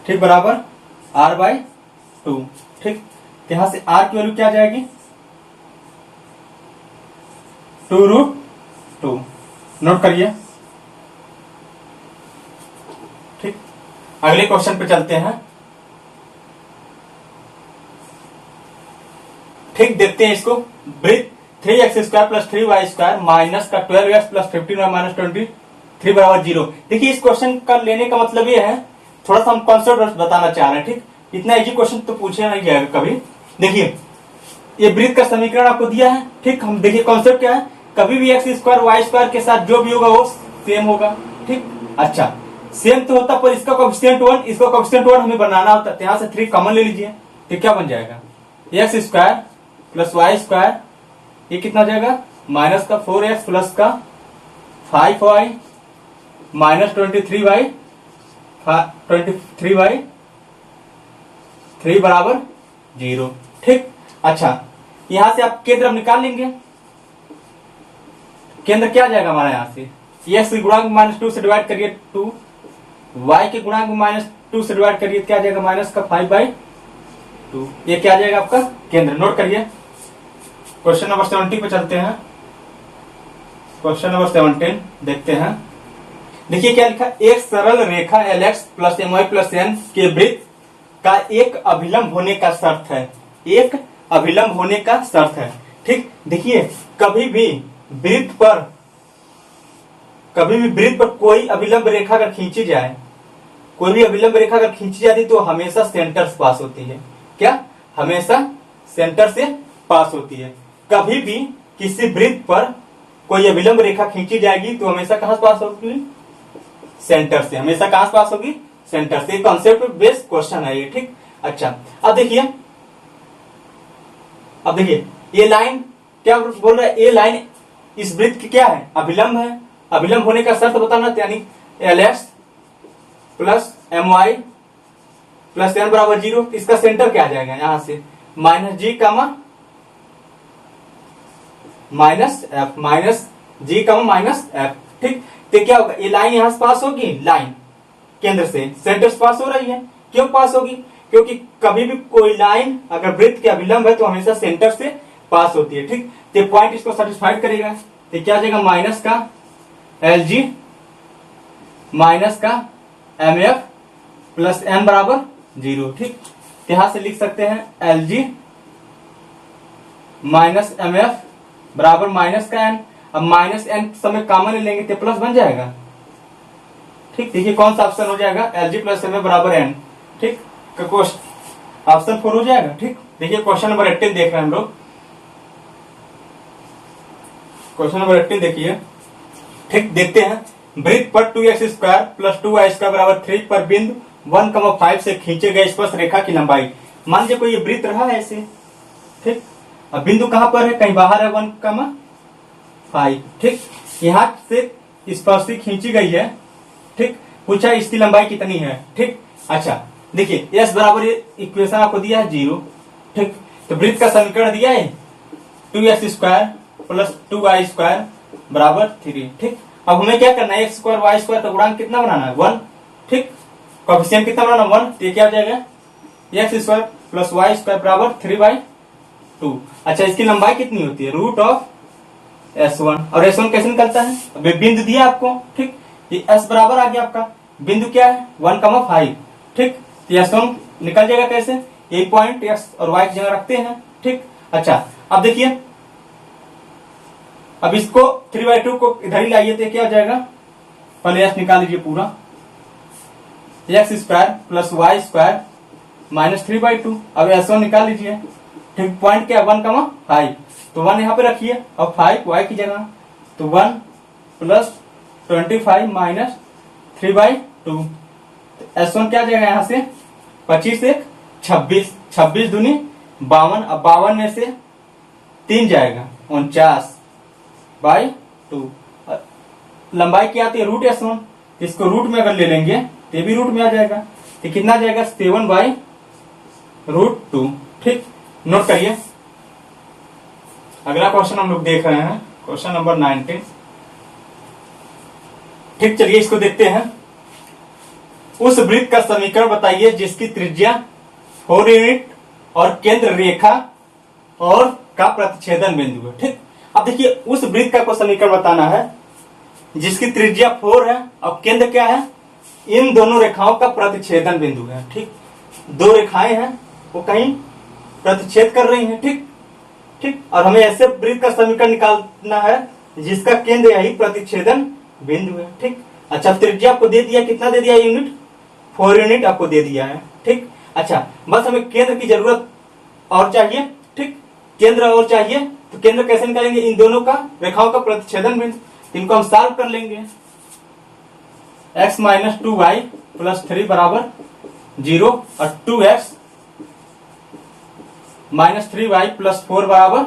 ठीक, बराबर r/2। ठीक, यहां से r की वैल्यू क्या आ जाएगी 2√2। नोट करिए। ठीक, अगले क्वेश्चन पे चलते हैं। ठीक, देखते हैं इसको। वृत्त 3x square plus 3y square minus का 12x प्लस 15y माइनस 23 बराबर 0। देखिए इस क्वेश्चन का लेने का मतलब ये है, थोड़ा सा हम कॉन्सेप्ट बताना चाह रहे हैं। ठीक, इतना इजी क्वेश्चन तो पूछे नहीं जाएगा कभी। देखिए ये वृत्त का समीकरण आपको दिया है। ठीक, हम देखिए कॉन्सेप्ट क्या है, कभी भी एक्स स्क्वायर वाई स्क्वायर के साथ जो भी होगा वो सेम होगा। ठीक, अच्छा सेम तो होता, पर इसका कोएफिशिएंट 1, इसका कोएफिशिएंट 1 हमें बनाना होता है, तो यहां से 3 कॉमन ले लीजिए, तो क्या बन जाएगा x square plus y square, ये कितना हो जाएगा माइनस का 4x प्लस का 5y माइनस 23y 3 बराबर 0। ठीक, अच्छा यहां से आप केंद्र निकाल लेंगे, केंद्र क्या आ जाएगा हमारा, यहां से x के गुणांक -2 से डिवाइड करिए 2, y के गुणांक -2 से डिवाइड करिए, क्या आ जाएगा माइनस का 5/2। ये क्या आ जाएगा आपका केंद्र। नोट करिए। क्वेश्चन नंबर 17 पे चलते हैं। क्वेश्चन नंबर 17 देखते हैं। देखिए क्या लिखा, एक सरल रेखा LX plus MY plus N के वृत्त का एक अभिलंब होने का शर्त है, एक अभिलंब होने का शर्त है। ठीक, देखिए कभी भी वृत्त पर कोई अभिलंब रेखा अगर खींची जाए, कोई भी अभिलंब रेखा अगर खींची जाती तो हमेशा सेंटर से पास होती है। क्या, हमेशा सेंटर से पास होती है। कभी भी किसी वृत्त पर कोई अभिलंब रेखा खींची जाएगी तो हमेशा कहां से पास होगी, सेंटर से। हमेशा कहां से पास होगी, सेंटर से। कॉन्सेप्ट बेस्ड क्वेश्चन है ये। ठीक, अच्छा अब देखिए ये लाइन क्या बोल रहा है, ये लाइन इस वृत्त की क्या है, अभिलंब है। अभिलंब होने का शर्त बताना, यानी LX plus MY plus N बराबर 0। इसका सेंटर क्या आ जाएगा, यहां से -G minus F minus G minus F। ठीक, तो क्या होगा, ये लाइन यहां से पास होगी, लाइन केंद्र से सेंटर से पास हो रही है। क्यों पास होगी, क्योंकि कभी भी कोई लाइन अगर वृत्त के अभिलंब है तो हमेशा सेंटर से पास होती है। ठीक, तो पॉइंट इसको सेटिस्फाइड करेगा, तो क्या आ जाएगा माइनस का LG माइनस का MF प्लस N बराबर 0। ठीक, यहां से लिख सकते हैं LG माइनस MF बराबर माइनस का N। अब माइनस N समय कॉमन ले लेंगे तो प्लस बन जाएगा। ठीक, देखिए कौन सा ऑप्शन हो जाएगा, LG प्लस MF बराबर N। ठीक, ऑप्शन 4 हो जाएगा। ठीक, देखिए क्वेश्चन नंबर 18 देख रहे हैं हम लोग। क्वेश्चन नंबर 18 देखिए। ठीक, देखते हैं। वृत्त पर 2x square plus 2y square बराबर 3 पर बिंदु 1,5 से खींचे गए स्पर्श रेखा की लंबाई। मान लीजिए कोई ये वृत्त रहा है ऐसे। ठीक, अब बिंदु कहां पर है, कहीं बाहर है 1,5। ठीक, यहाँ से स्पर्शी खींची गई है, ठीक। पूछा इसकी लंबाई कितनी है, ठीक। अच्छा देखिए एस बराबर इक्वेशन आपको दिया है 0, ठीक। तो वृत्त का समीकरण दिया है 2x² प्लस 2y² बराबर 3, ठीक। अब हमें क्या करना है, x² y² का गुणांक कितना बनाना है 1, ठीक। कोएफिशिएंट कितना बनाना 1, तो ये क्या हो जाएगा x² प्लस y² बराबर 3/2। अच्छा इसकी लंबाई कितनी होती है √S1, और S1 कैसे निकलता है, अब बिंदु दिया आपको, ठीक। ये S बराबर आ गया आपका बिंदु क्या है 1,5, ठीक। तो S1 निकल जाएगा कैसे, यही पॉइंट x और y की जगह रखते हैं, ठीक। अच्छा अब देखिए, अब इसको 3/2 को इधर ही लाइए तो क्या हो जाएगा, पहले S निकाल लीजिए पूरा, x² प्लस y² माइनस 3/2। अब S1 निकाल लीजिए, ठीक। पॉइंट क्या 1,5, तो 1 यहाँ पे रखिए, अब 5 y की जगह, तो 1 प्लस 25 माइनस 3/2। S1 क्या जाएगा यहाँ से 25 से 26, 26 दूनी 52, अब 52 में से 3 जाएगा 49/2। लंबाई क्या आती है √S1, इसको रूट में अगर ले लेंगे तो ये भी रूट में आ जाएगा, तो कितना जाएगा 7/√2, ठीक। नोट करिए। अगला क्वेश्चन हम लोग देख रहे हैं, क्वेश्चन नंबर 19, ठीक। चलिए इसको देखते हैं। उस वृत्त का समीकरण बताइए जिसकी त्रिज्या 4 यूनिट और केंद्र रेखा और का प्रतिच्छेदन बिंदु है, ठीक। अब देखिए उस वृत्त का को समीकरण बताना है जिसकी त्रिज्या 4 है और केंद्र क्या है, इन दोनों रेखाओं का प्रतिच्छेदन बिंदु है, ठीक। दो रेखाएं हैं वो कहीं प्रतिच्छेद कर रही हैं, ठीक, ठीक। और हमें ऐसे वृत्त का समीकरण निकालना है जिसका केंद्र यही प्रतिच्छेदन बिंदु है, ठीक। अच्छा त्रिज्या आपको दे दिया, कितना दे दिया यूनिट, 4 यूनिट आपको दे दिया है, ठीक। अच्छा बस हमें केंद्र की जरूरत और चाहिए, ठीक। केंद्र और चाहिए तो केंद्र कैसे निकालेंगे, इन दोनों का रेखाओं का प्रतिच्छेदन बिंदु, इनको हम सॉल्व कर लेंगे। x माइनस 2y प्लस 3 बराबर 0 और 2x माइनस 3y प्लस 4 बराबर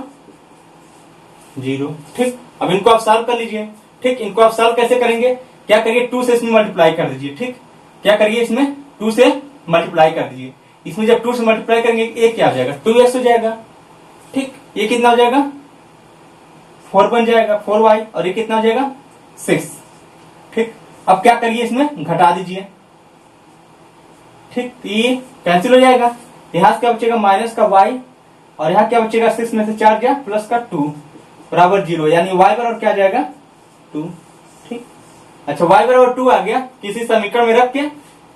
0, ठीक। अब इनको आप सॉल्व कर लीजिए, ठीक। इनको आप सॉल्व कैसे करेंगे, क्या करिए 2 से इसमें मल्टीप्लाई कर दीजिए, ठीक। क्या करिए इसमें 2 से मल्टीप्लाई कर दीजिए, इसमें जब 2 से मल्टीप्लाई करेंगे ये क्या हो जाएगा 2x हो जाएगा, ठीक। ये कितना हो जाएगा 4 बन जाएगा 4y, और ये कितना हो जाएगा 6, ठीक। अब क्या करिए इसमें घटा दीजिए, ठीक। ये कैंसिल हो जाएगा, यहां से क्या बचेगा माइनस का y, और यहाँ क्या बचेगा 6 में से 4 गया प्लस का 2 बराबर 0, यानी y बराबर क्या जाएगा 2, ठीक। अच्छा y बराबर 2 आ गया, किसी समीकरण में रख के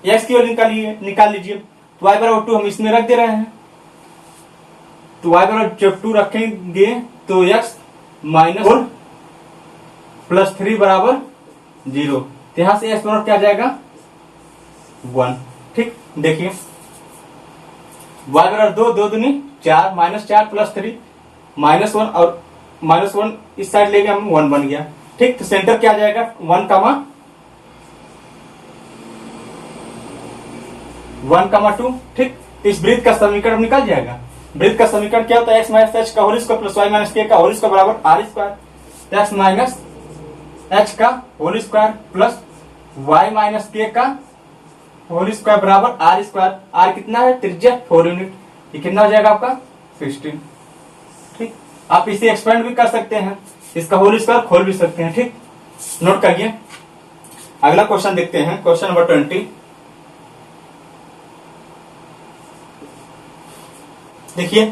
x की वैल्यू निकाल लीजिए, तो y बराबर 2 हम इसमें रख दे रहे हैं, तो y बराबर जब 2 रखेंगे तो x माइनस 4 प्लस 3 बराबर 0, तो यहां से x बराबर क्या जाएगा 1, ठीक। देखिए y बराबर 2, 2 दूनी 4, माइनस 4 प्लस 3 -1, और -1 इस साइड ले गए हम 1 बन गया, ठीक। तो सेंटर क्या जाएगा 1,2, ठीक। तो इस वृत्त का समीकरण निकल जाएगा। वृत्त का समीकरण क्या होता है, x माइनस एच का whole square plus y minus के का होल स्क्वायर बराबर r square, x minus H का whole square plus y minus के का होल स्क्वायर बराबर r स्क्वायर। r कितना है त्रिज्या 4 यूनिट, ये कितना हो जाएगा आपका 16, ठीक। आप इसे एक्सपेंड भी कर सकते हैं, इसका होल स्क्वायर खोल भी सकते हैं, ठीक। नोट करिए। अगला क्वेश्चन देखते हैं, क्वेश्चन नंबर 20। देखिए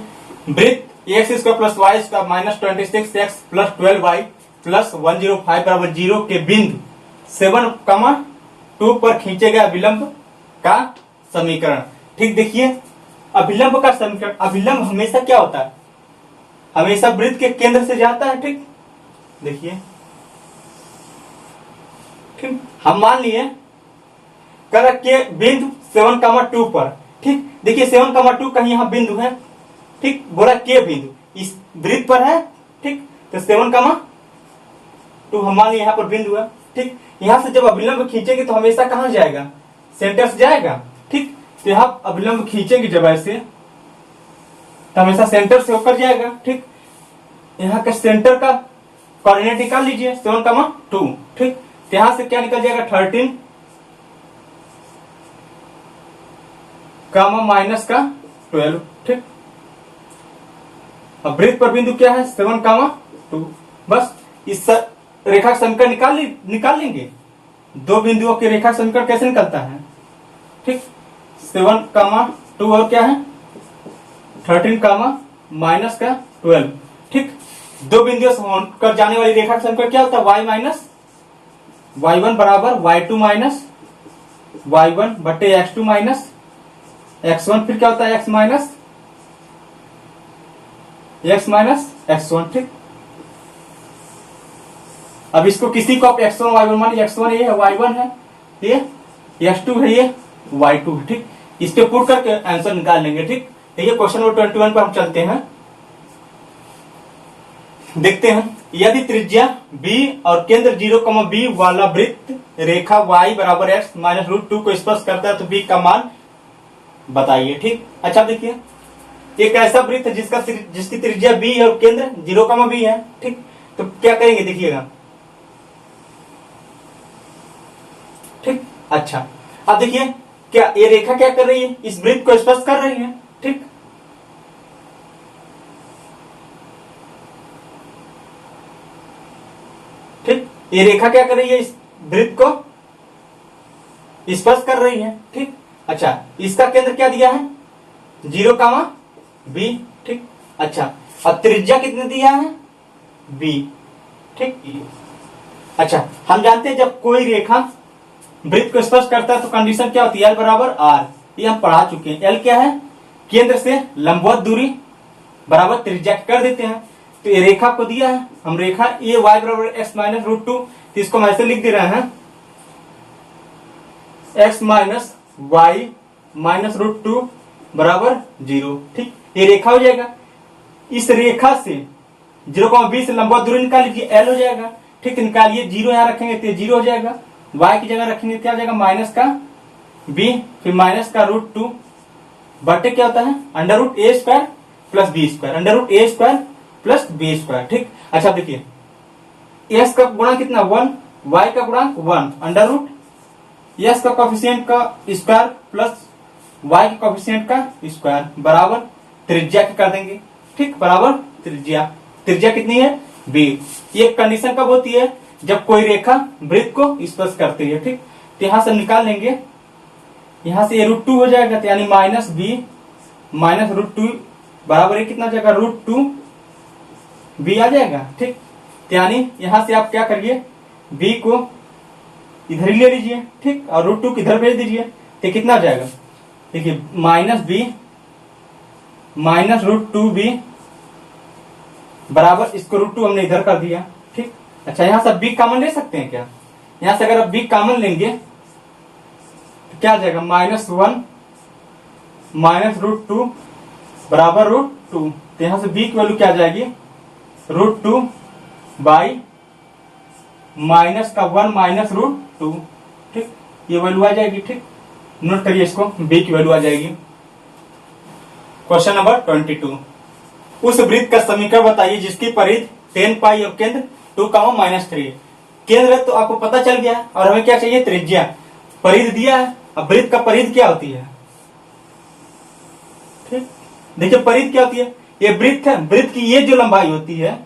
वृत्त x square plus y square minus 26x plus 12y plus 105 बराबर 0 के बिंदु 7,2 पर खींचे गए अभिलंब का समीकरण, ठीक। देखिए अभिलंब का समीकरण, अभिलंब हमेशा क्या होता है, हमेशा वृत्त के केंद्र से जाता है, ठीक। देखिए ठीक, हम मान लिए कर के बिंदु 7,2 पर, ठीक। देखिए 7,2 कहीं यहाँ बिंदु है, ठीक। बोला के बिंदु इस वृत्त पर है, ठीक। तो 7,2 हम मान लिए यहाँ पर बिंदु है, ठीक। यहाँ से जब अभिलंब खींचेंगे तो हमेशा कहां जाएगा, सेंटर से जाएगा, ठीक। तो यहाँ अभिलंब खींचेंगे जब ऐसे तो हमेशा सेंटर से होकर जाएगा, ठीक। यहाँ का सेंटर का कोऑर्डिनेट निकाल लीजिए 7,2। ठीक, तो यहां से क्या निकल जाएगा 13 कामा माइनस का 12। ठीक, अब वृत्त पर बिंदु क्या है 7,2। बस इस रेखा समीकरण निकाल लेंगे। दो बिंदुओं की रेखा समीकरण कैसे निकलता है? ठीक, 7,2 और क्या है 13 कामा माइनस का 12। ठीक, दो बिंदुओं से होकर जाने वाली रेखा का समीकरण क्या होता है y माइनस y1 बराबर y2 माइनस y1 बटे x2 माइनस x1। फिर क्या होता है x माइनस x1। ठीक, अब इसको किसी को आप x1 y1 मानिए। x1 ये है, y1 है, ये x2 है, ये y2 है। ठीक, इस पे पुट करके आंसर निकाल लेंगे। ठीक, देखिए क्वेश्चन नंबर 21 पर हम चलते हैं। देखते हैं, यदि त्रिज्या b और केंद्र 0,b वाला वृत्त रेखा y बराबर x माइनस √2 को स्पर्श करता है तो b का मान बताइए। ठीक, अच्छा देखिए, एक ऐसा वृत्त है जिसकी त्रिज्या b है और केंद्र 0,b है। ठीक, तो क्या करेंगे देखिएगा। ठीक, अच्छा, अब देखिए क्या ये रेखा क्या कर रही है, इस वृत्त को स्पर्श कर रही है। ठीक, ठीक, ये रेखा क्या कर रही है, इस वृत्त को स्पर्श कर रही है। ठीक, अच्छा, इसका केंद्र क्या दिया है 0,b। ठीक, अच्छा, अब त्रिज्या कितने दिया है b। ठीक, अच्छा, हम जानते हैं जब कोई रेखा वृत्त को स्पर्श करता है तो कंडीशन क्या होती है, l बराबर r। ये हम पढ़ा चुके हैं। l क्या है, केंद्र से लंबवत दूरी बराबर त्रिज्या कर देते हैं। तो ये रेखा को दिया है, हम रेखा ये y बराबर x माइनस √2, तो इसको हम ऐसे लिख दे रहे हैं x माइनस y माइनस √2 बराबर 0। ठीक, ये रेखा हो जाएगा। इस रेखा से 0,b से लंबवत दूरी निकाल लीजिए, l हो जाएगा। ठीक, निकालिए, 0 यहां रखेंगे तो 0 हो जाएगा, y की जगह रखेंगे क्या हो जाएगा माइनस का b, फिर माइनस का √2 बटे क्या होता है √a² plus b², √a² plus b²। ठीक, अच्छा देखिए, s का गुणा कितना 1, y का गुणा 1, √s का कोफिशिएंट का स्क्वायर प्लस y के कोफिशिएंट का स्क्वायर बराबर त्रिज्या के कर देंगे। ठीक, बराबर त्रिज्या कितनी है b। ये कंडीशन कब होती है, जब कोई रेखा वृत्त को स्पर्श करती है। ठीक, तो यहां से निकाल लेंगे, यहां से ये √2 हो जाएगा, तो यानी माइनस b माइनस √2 बराबर ये कितना जाएगा √2b आ जाएगा। ठीक, तो यानी यहां से आप क्या करिए, b को इधर ही ले लीजिए। ठीक, और √2 को इधर भेज दीजिए, तो कितना आ जाएगा देखिए माइनस b माइनस √2b बराबर, इसको √2 हमने इधर कर दिया। ठीक, अच्छा, यहां से b कॉमन ले सकते हैं क्या, यहां से अगर आप b कॉमन लेंगे तो क्या आ जाएगा -1 माइनस √2 बराबर √2, तो यहां से b की वैल्यू क्या आ जाएगी √2 बाई माइनस का 1 माइनस √2। ठीक, ये वैल्यू आ जाएगी। ठीक, नोट करिए इसको, b की वैल्यू आ जाएगी। क्वेश्चन नंबर 22, उस वृत्त का समीकरण बताइए जिसकी परिधि 10 पाई और केंद्र 2,-3। केंद्र तो आपको पता चल गया, और हमें क्या चाहिए त्रिज्या। परिधि दिया है, अब वृत्त का परिधि क्या होती है। ठीक, देखिए परिधि क्या होती है, ये वृत्त है, वृत्त की ये जो लंबाई होती है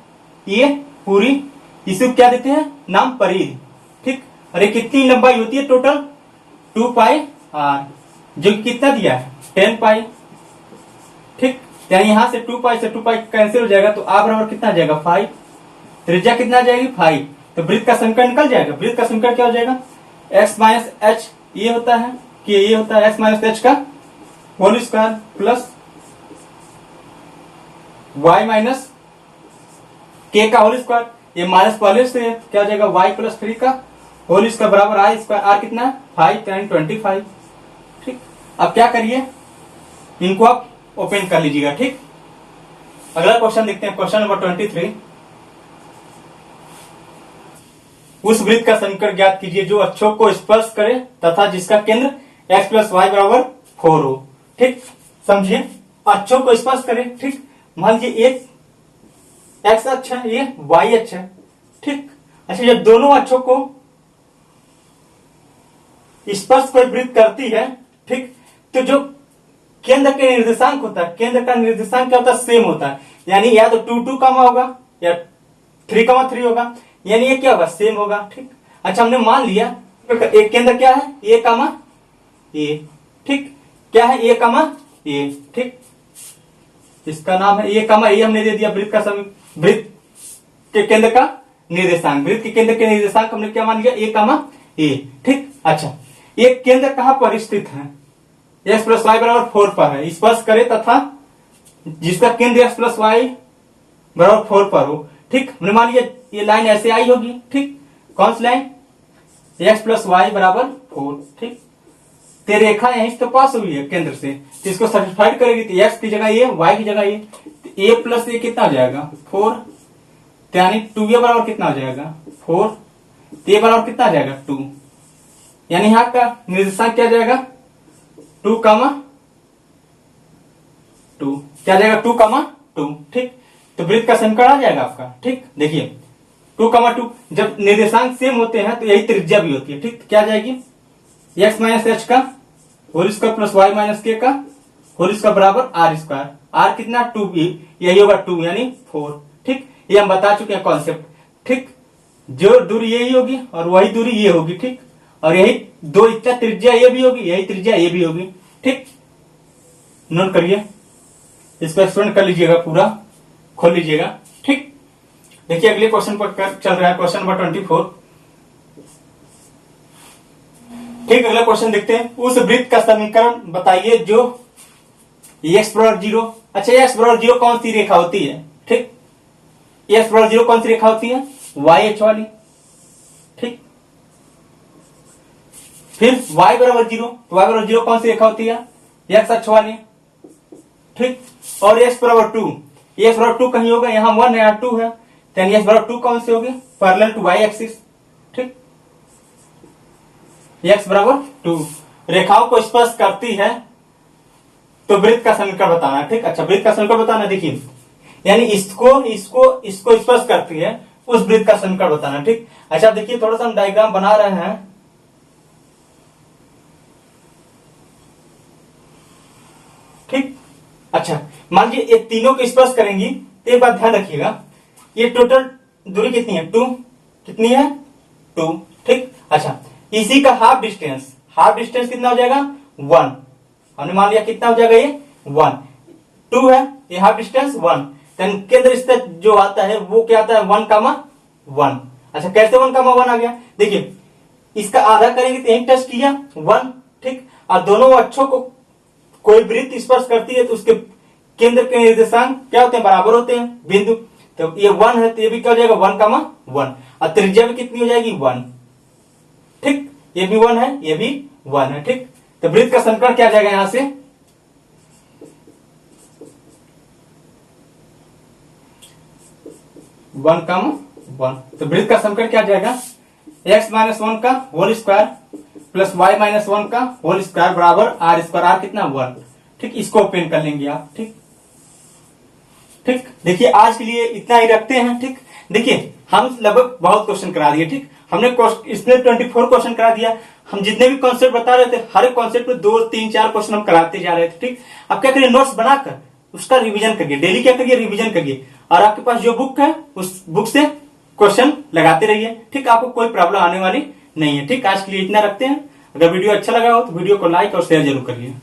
ये पूरी, इसे क्या देते हैं नाम परिधि। ठीक, और ये कितनी लंबाई होती है टोटल 2πr, जो कितना दिया है 10 पाई। ठीक, यानी यहां से 2π से 2π कैंसिल हो जाएगा, तो r बराबर कितना आ जाएगा 5, त्रिज्या कितना आ जाएगी 5। तो वृत्त का समीकरण निकल जाएगा। वृत्त का समीकरण क्या हो जाएगा x माइनस h, ये होता है कि ये होता है x माइनस h का whole square plus y minus k का होल स्क्वायर, ये माइनस पहले से क्या हो जाएगा y प्लस 3 का होल स्क्वायर बराबर i स्क्वायर, r कितना है 5 10 25। ठीक, अब क्या करिए, इनको आप ओपन कर लीजिएगा। ठीक, अगला क्वेश्चन देखते हैं, क्वेश्चन नंबर 23, उस वृत्त का समीकरण ज्ञात कीजिए जो अक्षों को स्पर्श करे तथा जिसका केंद्र x प्लस वाई बराबर 4 हो। ठीक, समझिए, अक्षों को स्पर्श करे। ठीक, मान लीजिए एक x अक्ष है, ये y अक्ष है। ठीक। अच्छा, जब दोनों अक्षों को स्पर्श कोई वृत्त करती है, ठीक, तो जो केंद्र के निर्देशांक होता है, केंद्र का निर्देशांक क्या होता है, सेम होता है। यानी या तो 2 कामा होगा या 3 होगा, यानी ये क्या होगा, सेम होगा, ठीक। अच्छा, हमने मान लिया एक केंद्र क्या है, ए कामा ए, ठीक, क्या है, ए कामा ए, ठीक, इसका नाम है ए कामा ए, हमने दे दिया वृत्त का वृत्त के केंद्र का निर्देशांक, वृत्त के केंद्र के निर्देशांक हमने क्या मान लिया, ए कामा ए, ठीक। अच्छा, एक केंद्र कहां पर स्थित है, x प्लस वाई बराबर 4 पर है, स्पर्श करे तथा जिसका केंद्र x प्लस वाई बराबर 4 पर हो, ठीक। हमने मान लिया ये लाइन ऐसे आई होगी, ठीक, कौन सी लाइन, x प्लस वाई बराबर 4, ठीक। ते रेखा यहीं से तो पास हुई है केंद्र से, तो इसको सैटिस्फाइड करेगी, तो x की जगह ये, y की जगह ये, तो a प्लस ए कितना हो जाएगा 4, यानी 2a बराबर कितना हो जाएगा 4, a बराबर कितना आ जाएगा 2, यानी यहां का निर्देशांक क्या जाएगा 2 कामा 2, क्या जाएगा 2 कामा 2, ठीक। तो वृत्त का समीकरण आ जाएगा आपका, ठीक। देखिए 2 कामा 2, जब निर्देशांक सेम होते हैं तो यही त्रिज्या भी होती है, ठीक। तो क्या जाएगी, x माइनस एच का whole square plus y minus के का होल स्क्वायर बराबर आर स्क्वायर, आर कितना 2, यही होगा 2 यानी 4, ठीक। ये हम बता चुके हैं कॉन्सेप्ट, ठीक। जो दूरी यही होगी और वही दूरी ये होगी, ठीक, और यही दो इतना त्रिज्या ये भी होगी, यही त्रिज्या ये भी होगी, ठीक। नोट करिए, इसको एक्सप्लेन कर लीजिएगा, पूरा खोल लीजिएगा, ठीक। देखिए अगले क्वेश्चन पर चल रहा है, क्वेश्चन नंबर 24, ठीक। अगला क्वेश्चन देखते हैं, उस वृत्त का समीकरण बताइए जो x बराबर 0, अच्छा x बराबर 0 कौन सी रेखा होती है, ठीक, x बराबर 0 कौन सी रेखा होती है, YH वाली, ठीक। फिर y बराबर 0, तो y बराबर 0 कौन सी रेखा होती है, x अक्ष वाली, ठीक। और x बराबर 2, x बराबर 2 कहीं होगा, यहां 1 है यहाँ 2 है, तो x बराबर 2 कौन सी होगी, पैरेलल टू y एक्सिस, ठीक। x बराबर 2 रेखाओं को स्पर्श करती है तो वृत्त का समीकरण बताना है, ठीक। अच्छा, वृत्त का समीकरण बताना, देखिए यानी इसको स्पर्श करती है उस वृत्त का समीकरण बताना, ठीक। अच्छा देखिए, थोड़ा सा हम डायग्राम बना रहे हैं, ठीक। अच्छा, मान लीजिए ये तीनों को स्पर्श करेंगी, तो एक बात ध्यान रखिएगा, ये टोटल दूरी कितनी है 2, कितनी है 2, ठीक। अच्छा, इसी का हाफ डिस्टेंस कितना हो जाएगा 1, हमने मान लिया कितना हो जाएगा ये 1, 2 है, ये हाफ डिस्टेंस 1, देन केंद्र स्थित जो आता है वो क्या आता है 1 कामा 1। अच्छा, कैसे 1 कामा 1 आ गया, देखिए इसका आधा करेंगे तो यही टच किया 1, ठीक। और दोनों अक्षों को कोई वृत्त स्पर्श करती है तो उसके केंद्र के निर्देशांक क्या होते हैं, बराबर होते हैं बिंदु, तो ये 1 है तो ये भी क्या हो जाएगा 1 कामा 1, और त्रिज्या भी कितनी हो जाएगी 1, ठीक। ये भी 1 है, ये भी 1 है, ठीक। तो वृत्त का समीकरण क्या जाएगा यहां से 1 कामा 1, तो वृत्त का समीकरण क्या जाएगा, x माइनस 1 का whole square plus y minus 1 का होल स्क्वायर बराबर आर स्क्वायर, आर कितना 1, ठीक। इसको ओपन कर लेंगे आप, ठीक, ठीक। देखिए आज के लिए इतना ही रखते हैं, ठीक। देखिए हम लगभग बहुत क्वेश्चन करा दिए, ठीक। हमने इसने 24 क्वेश्चन करा दिया, हम जितने भी कॉन्सेप्ट बता रहे थे हर एक कॉन्सेप्ट में 2, 3, 4 क्वेश्चन हम कराते जा रहे थे, ठीक। अब क्या करिए, नोट्स बनाकर उसका रिवीजन करिए, डेली क्या करिए, रिवीजन करिए, और आपके पास जो बुक है उस बुक से क्वेश्चन लगाते रहिए, ठीक। आपको कोई प्रॉब्लम आने वाली नहीं है, ठीक। आज के लिए इतना रखते हैं, अगर वीडियो अच्छा लगा हो तो वीडियो को लाइक और शेयर जरूर करिए।